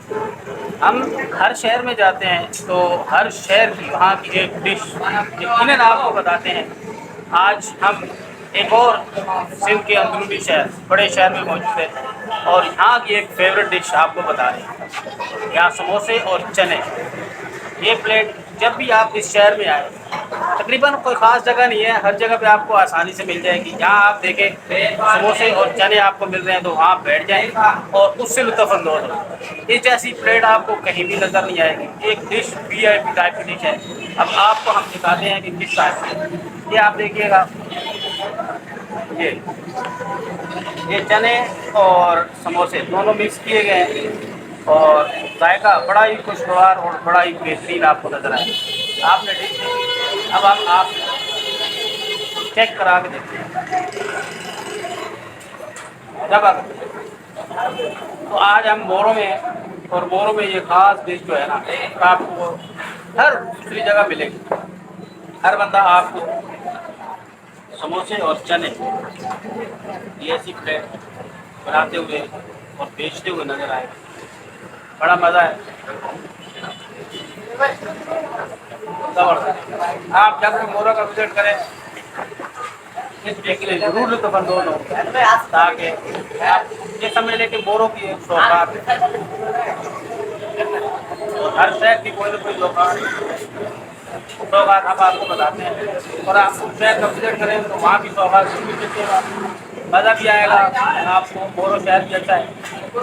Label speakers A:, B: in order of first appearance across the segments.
A: हम हर शहर में जाते हैं तो हर शहर की वहाँ की एक डिश यकीनन आपको बताते हैं। आज हम एक और सिंध के अंदरूनी शहर, बड़े शहर में मौजूद है और यहाँ की एक फेवरेट डिश आपको बता रहे हैं। यहाँ समोसे और चने, ये प्लेट जब भी आप इस शहर में आए, तकरीबन कोई ख़ास जगह नहीं है, हर जगह पे आपको आसानी से मिल जाएगी। जहाँ आप देखें समोसे और चने आपको मिल रहे हैं तो वहाँ बैठ जाएं और उससे लुत्फ़अंदोज़ हो। इस जैसी प्लेट आपको कहीं भी नज़र नहीं आएगी। एक डिश वीआईपी टाइप की डिश है। अब आपको हम दिखाते हैं कि किस टाइप की है। ये आप देखिएगा, ये ये चने और समोसे दोनों मिक्स किए गए हैं और जायका बड़ा ही खुशगवार और बड़ा ही बेहतरीन आपको नज़र आए। आपने डिश देखी, अब आप चेक करा के देखिए। जब तो आज हम मोरों में हैं और मोरों में ये ख़ास डिश जो है ना, आपको हर दूसरी जगह मिलेगी। हर बंदा आपको समोसे और चने ये ऐसी प्लेट बनाते हुए और बेचते हुए नज़र आएगा। बड़ा मज़ा है, ज़बरदस्त। आप जब भी मोरों का विजिट करें इस डे के लिए ज़रूर लुत्फ़अंदोज़ हो, ताकि आप ये समझ लें कि मोरों की एक सौगात है। हर शहर की कोई ना कोई सौगात हम आपको बताते हैं और आप उस शहर का विजिट करें तो वहाँ की सौगात ज़रूर मिलेगा, मज़ा भी आएगा। आपको मोरो शहर भी अच्छा है,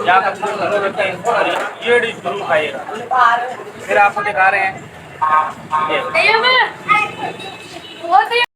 A: यहाँ का विजिट ज़रूर रखें और ये डिश ज़रूर खाइएगा। फिर आपको दिखा रहे हैं ये